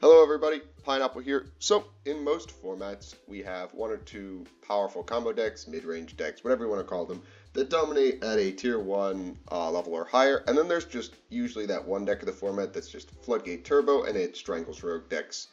Hello everybody, Pineapple here. So, in most formats, we have one or two powerful combo decks, mid-range decks, whatever you want to call them, that dominate at a tier 1 level or higher, and then there's just usually that one deck of the format that's just Floodgate Turbo, and it strangles rogue decks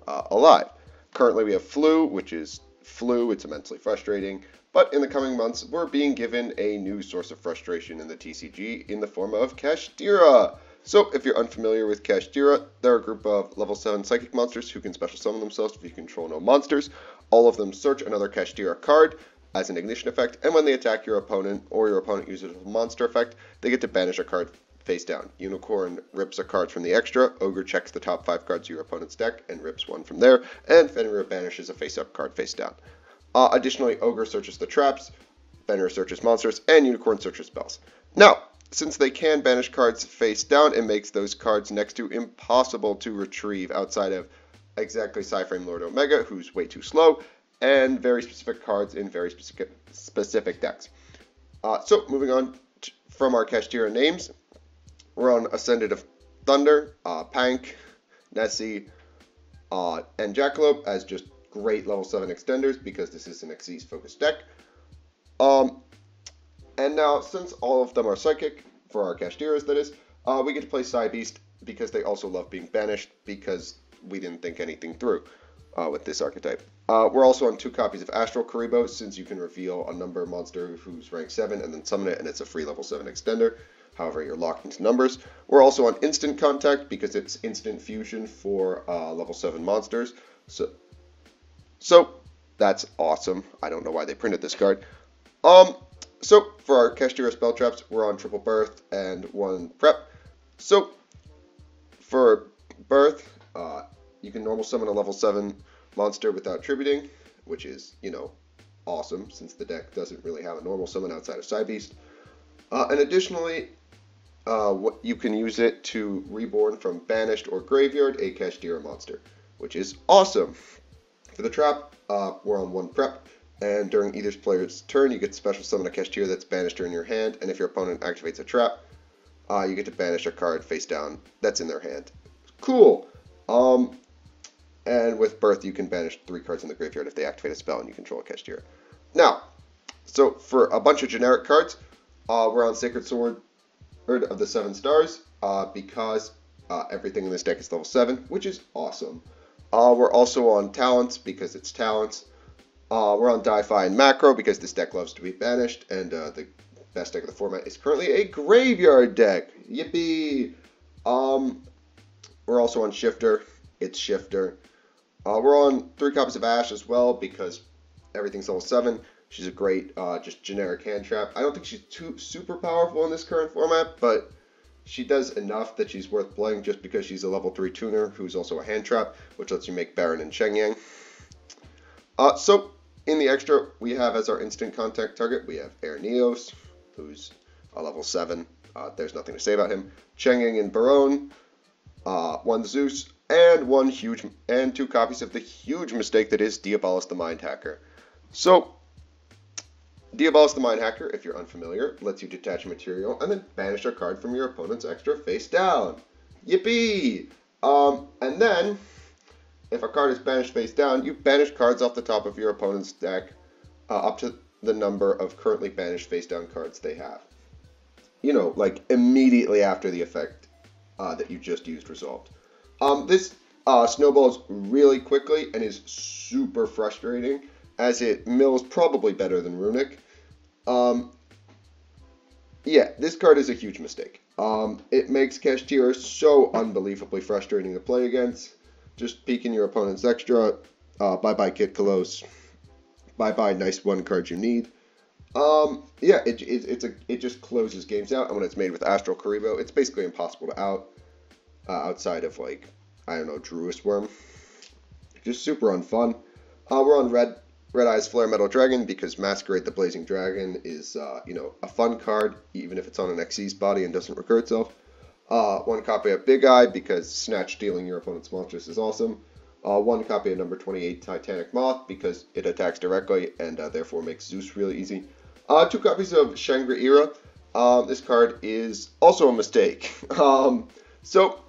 alive. Currently we have Flu, which is Flu, it's immensely frustrating, but in the coming months, we're being given a new source of frustration in the TCG in the form of Kashtira. So, if you're unfamiliar with Kashtira, they're a group of level 7 psychic monsters who can special summon themselves if you control no monsters. All of them search another Kashtira card as an ignition effect, and when they attack your opponent or your opponent uses a monster effect, they get to banish a card face down. Unicorn rips a card from the extra, Ogre checks the top 5 cards of your opponent's deck and rips one from there, and Fenrir banishes a face-up card face down. Additionally, Ogre searches the traps, Fenrir searches monsters, and Unicorn searches spells. Now, since they can banish cards face down, it makes those cards next to impossible to retrieve outside of exactly Psyframe Lord Omega, who's way too slow, and very specific cards in very specific decks. So, moving on from our Kashtira names, we're on Ascendant of Thunder, Pank, Nessie, and Jackalope as just great level 7 extenders because this is an Xyz focused deck. And now, since all of them are psychic, for our Kashtiras that is, we get to play Psybeast because they also love being banished because we didn't think anything through with this archetype. We're also on 2 copies of Astral Karibo since you can reveal a number monster who's rank 7 and then summon it and it's a free level 7 extender. However, you're locked into numbers. We're also on Instant Contact because it's instant fusion for level 7 monsters. So that's awesome. I don't know why they printed this card. So, for our Kashtira spell traps, we're on Triple Birth and 1 Prep. So, for Birth, you can normal summon a level 7 monster without tributing, which is, awesome, since the deck doesn't really have a normal summon outside of Psybeast. And additionally, you can use it to reborn from Banished or Graveyard a Kashtira monster, which is awesome. For the trap, we're on 1 Prep. And during either player's turn, you get to special summon a Kashtira that's banished in your hand, and if your opponent activates a trap, you get to banish a card face down that's in their hand. Cool! And with Birth, you can banish 3 cards in the graveyard if they activate a spell and you control a Kashtira. Now, so for a bunch of generic cards, we're on Sacred Sword of the 7 Stars, because everything in this deck is level 7, which is awesome. We're also on Talents, because it's Talents. We're on Di-Fi and Macro because this deck loves to be banished, and the best deck of the format is currently a Graveyard deck. Yippee! We're also on Shifter. It's Shifter. We're on 3 copies of Ash as well because everything's level 7. She's a great, just generic hand trap. I don't think she's too super powerful in this current format, but she does enough that she's worth playing just because she's a level 3 tuner who's also a hand trap, which lets you make Baron and Shengyang. So, in the extra, we have as our instant contact target, we have Air Neos, who's a level 7. There's nothing to say about him. Shengyang and Barone, 1 Zeus, and 2 copies of the huge mistake that is Diabolus the Mind Hacker. So, Diabolus the Mind Hacker, if you're unfamiliar, lets you detach a material and then banish a card from your opponent's extra face down. Yippee! And then, if a card is banished face down, you banish cards off the top of your opponent's deck up to the number of currently banished face down cards they have. Like immediately after the effect that you just used resolved. This snowballs really quickly and is super frustrating as it mills probably better than Runic. Yeah, this card is a huge mistake. It makes Kashtira so unbelievably frustrating to play against. Just peeking your opponent's extra. Bye-bye Kit Kalos. Bye-bye nice 1 card you need. Yeah, it just closes games out. And when it's made with Astral Karibo, it's basically impossible to out. Outside of, like, I don't know, Druis Worm. Just super unfun. We're on Red Eyes Flare Metal Dragon because Masquerade the Blazing Dragon is, a fun card, even if it's on an Xyz body and doesn't recur itself. 1 copy of Big Eye because Snatch stealing your opponent's monsters is awesome. 1 copy of number 28 Titanic Moth because it attacks directly and therefore makes Zeus really easy. 2 copies of Shangri-Ira. This card is also a mistake. So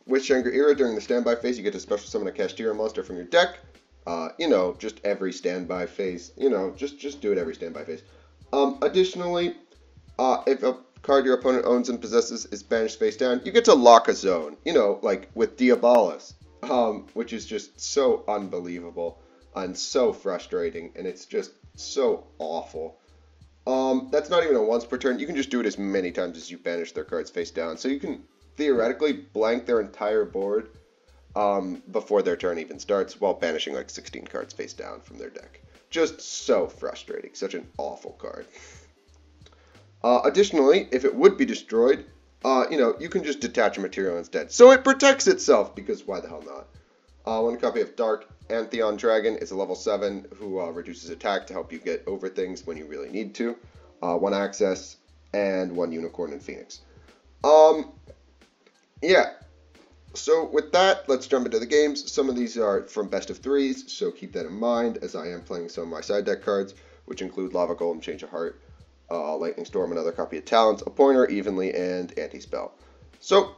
with Shangri-Ira, during the standby phase, you get to special summon a Kashtira monster from your deck. You know, just every standby phase. You know, just do it every standby phase. Additionally, if a card your opponent owns and possesses is banished face down, you get to lock a zone. You know, like with Diabolus, which is just so unbelievable and so frustrating, and it's just so awful. That's not even a once per turn. You can just do it as many times as you banish their cards face down. So you can theoretically blank their entire board before their turn even starts while banishing like 16 cards face down from their deck. Just so frustrating. Such an awful card. Additionally, if it would be destroyed, you know, you can just detach a material instead. So it protects itself, because why the hell not? One copy of Dark Antheon Dragon is a level 7 who reduces attack to help you get over things when you really need to. 1 access, and 1 Unicorn and Phoenix. Yeah. So with that, let's jump into the games. Some of these are from best of 3s, so keep that in mind, as I am playing some of my side deck cards, which include Lava Golem, Change of Heart, Lightning Storm, another copy of Talents, a Pointer, Evenly, and Anti-Spell. So,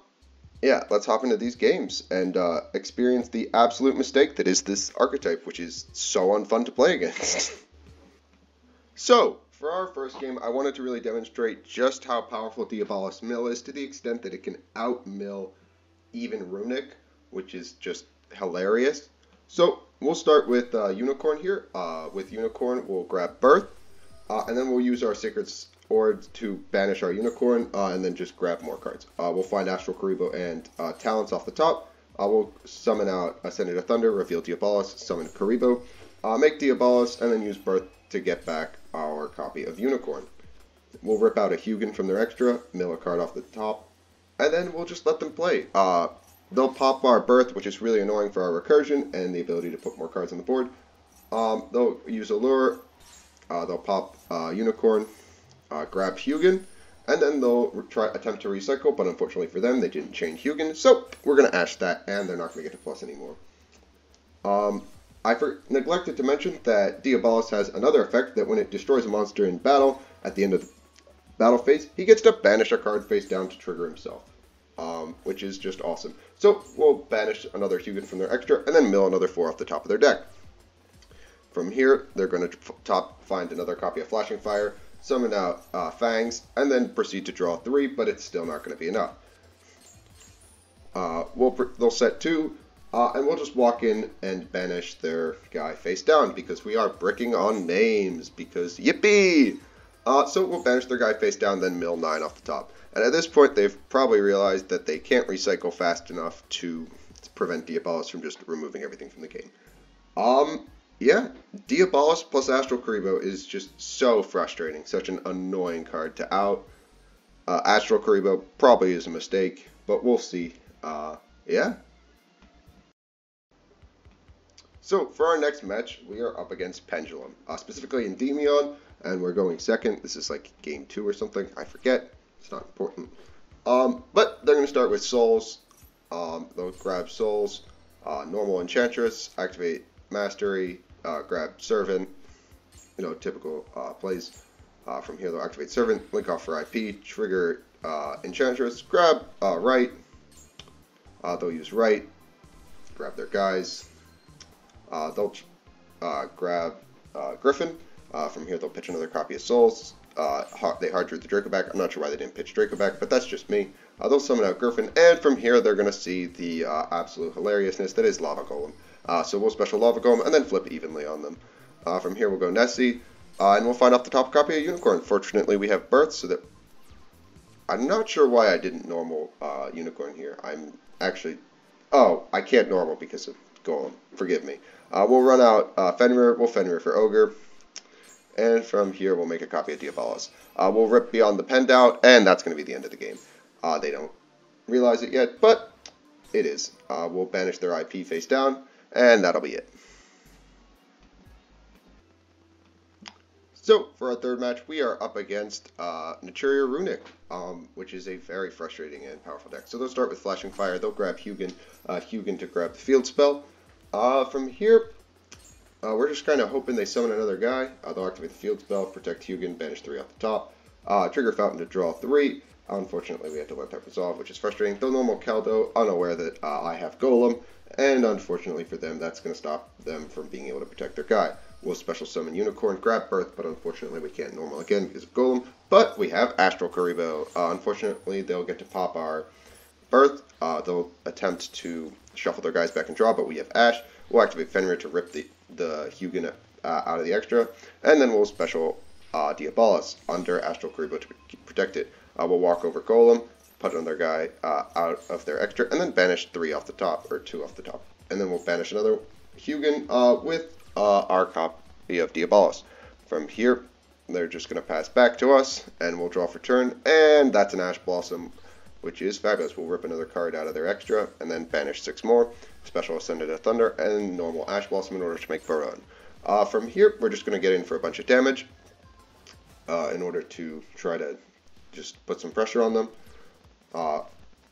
yeah, let's hop into these games and experience the absolute mistake that is this archetype, which is so unfun to play against. So, for our first game, I wanted to really demonstrate just how powerful Diabolus Mill is, to the extent that it can out-mill even Runic, which is just hilarious. So, we'll start with Unicorn here. With Unicorn, we'll grab Birth, and then we'll use our Sacred Sword to banish our Unicorn, and then just grab more cards. We'll find Astral Karibo and Talents off the top. We'll summon out Ascended of Thunder, reveal Diabolus, summon Karibo, make Diabolus, and then use Birth to get back our copy of Unicorn. We'll rip out a Hugin from their extra, mill a card off the top, and then we'll just let them play. They'll pop our Birth, which is really annoying for our recursion and the ability to put more cards on the board. They'll use Allure, they'll pop Unicorn, grab Hugin, and then they'll attempt to recycle, but unfortunately for them, they didn't change Hugin, so we're going to Ash that, and they're not going to get to plus anymore. I neglected to mention that Diabolus has another effect, that when it destroys a monster in battle, at the end of the battle phase, he gets to banish a card face down to trigger himself, which is just awesome. So we'll banish another Hugin from their extra, and then mill another 4 off the top of their deck. From here, they're going to find another copy of Flashing Fire, summon out Fangs, and then proceed to draw 3, but it's still not going to be enough. They'll set 2, and we'll just walk in and banish their guy face down, because we are bricking on names, because yippee! So we'll banish their guy face down, then mill 9 off the top. And at this point, they've probably realized that they can't recycle fast enough to prevent Diabolus from just removing everything from the game. Yeah, Diabolus plus Astral Karibo is just so frustrating, such an annoying card to out. Astral Karibo probably is a mistake, but we'll see. Yeah. So, for our next match, we are up against Pendulum, specifically Endymion, and we're going second. This is like game 2 or something, I forget, it's not important. But they're going to start with Souls. They'll grab Souls, normal Enchantress, activate Mastery, grab Servant, you know, typical plays. From here, they'll activate Servant, link off for IP, trigger Enchantress, grab Right. They'll use Right, grab their guys. They'll grab Griffin. From here, they'll pitch another copy of Souls. They hard drew the Draco back. I'm not sure why they didn't pitch Draco back, but that's just me. They'll summon out Griffin, and from here, they're going to see the absolute hilariousness that is Lava Golem. So we'll special Lava Golem, and then flip evenly on them. From here, we'll go Nessie, and we'll find off the top copy of Unicorn. Fortunately, we have Birth, so that... I'm not sure why I didn't normal Unicorn here. I'm actually... Oh, I can't normal because of Golem. Forgive me. We'll run out Fenrir. We'll Fenrir for Ogre. And from here, we'll make a copy of Diabolus. We'll rip Beyond the Pend out, and that's going to be the end of the game. They don't realize it yet, but it is. We'll banish their IP face down, and that'll be it. So, for our third match, we are up against Naturia Runic, which is a very frustrating and powerful deck. So they'll start with Flashing Fire. They'll grab Hugin to grab the Field Spell. From here, we're just kind of hoping they summon another guy. They'll activate the Field Spell, protect Hugin, banish 3 off the top. Trigger Fountain to draw 3. Unfortunately, we had to let that resolve, which is frustrating. The normal Keldo, unaware that I have Golem, and unfortunately for them, that's going to stop them from being able to protect their guy. We'll special summon Unicorn, grab Birth, but unfortunately we can't normal again because of Golem. But we have Astral Karibo. Unfortunately, they'll get to pop our Birth. They'll attempt to shuffle their guys back and draw, but we have Ash. We'll activate Fenrir to rip the Hugin out of the extra, and then we'll special Diabolus under Astral Karibo to protect it. We'll walk over Golem, put another guy out of their extra, and then banish 3 off the top, or 2 off the top. And then we'll banish another Hugin with our copy of Diabolus. From here, they're just going to pass back to us, and we'll draw for turn, and that's an Ash Blossom, which is fabulous. We'll rip another card out of their extra, and then banish 6 more, special Ascended of Thunder, and normal Ash Blossom in order to make Burn. From here, we're just going to get in for a bunch of damage in order to try to just put some pressure on them.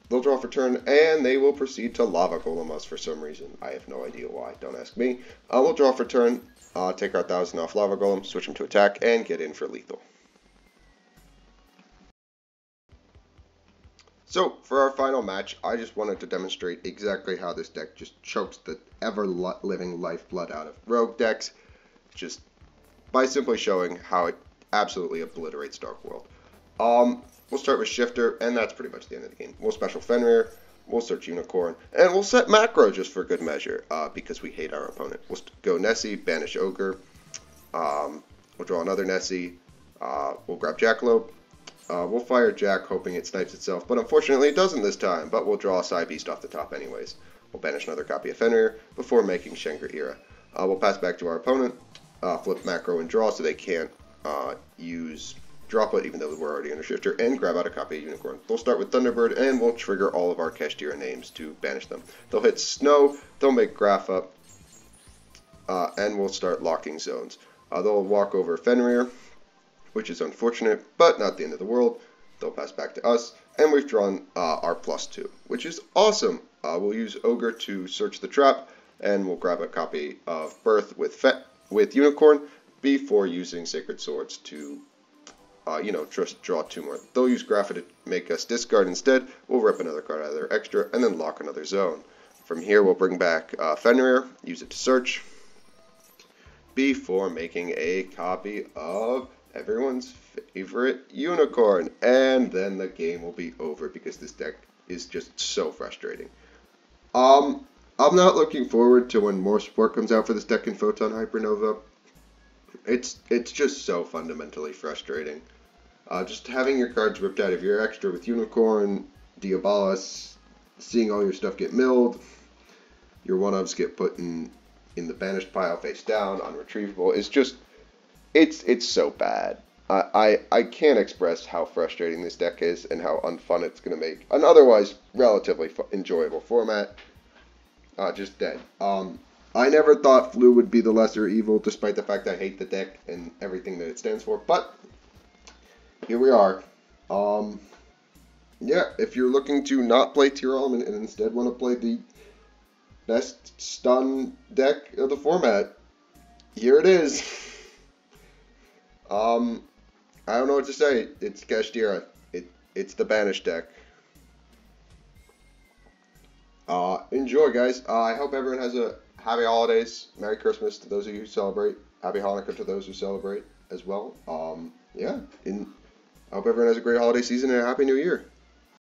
They'll draw for turn, and they will proceed to Lava Golem us for some reason. I have no idea why, don't ask me. We'll draw for turn, take our 1000 off Lava Golem, switch him to attack, and get in for lethal. So, for our final match, I just wanted to demonstrate exactly how this deck just chokes the ever-living lifeblood out of rogue decks, just by simply showing how it absolutely obliterates Dark World. We'll start with Shifter, and that's pretty much the end of the game. We'll special Fenrir, we'll search Unicorn, and we'll set Macro just for good measure, because we hate our opponent. We'll go Nessie, banish Ogre, we'll draw another Nessie, we'll grab Jackalope, we'll fire Jack hoping it snipes itself, but unfortunately it doesn't this time, but we'll draw a Psy Beast off the top anyways. We'll banish another copy of Fenrir before making Shangri-Ira. We'll pass back to our opponent, flip Macro and draw so they can't use Droplet, even though we're already under Shifter, and grab out a copy of Unicorn. We'll start with Thunderbird, and we'll trigger all of our Kashtira names to banish them. They'll hit Snow, they'll make Graph up, and we'll start locking zones. They'll walk over Fenrir, which is unfortunate, but not the end of the world. They'll pass back to us, and we've drawn our +2, which is awesome. We'll use Ogre to search the trap, and we'll grab a copy of Birth with Unicorn before using Sacred Swords to just draw 2 more. They'll use Graph to make us discard instead. We'll rip another card out of their extra, and then lock another zone. From here, we'll bring back Fenrir, use it to search, before making a copy of everyone's favorite Unicorn. And then the game will be over, because this deck is just so frustrating. I'm not looking forward to when more support comes out for this deck in Photon Hypernova. It's just so fundamentally frustrating. Just having your cards ripped out of your extra with Unicorn, Diabolus, seeing all your stuff get milled, your one-ofs get put in the banished pile face down, unretrievable. It's just, it's so bad. I can't express how frustrating this deck is and how unfun it's going to make an otherwise relatively enjoyable format. Just dead. I never thought Flu would be the lesser evil, despite the fact I hate the deck and everything that it stands for, but here we are. Yeah, if you're looking to not play Tier Element and instead want to play the best stun deck of the format, here it is. I don't know what to say. It's Kashtira. It's the Banish deck. Enjoy, guys. I hope everyone has a happy holidays. Merry Christmas to those of you who celebrate. Happy Hanukkah to those who celebrate as well. Yeah. I hope everyone has a great holiday season and a Happy New Year.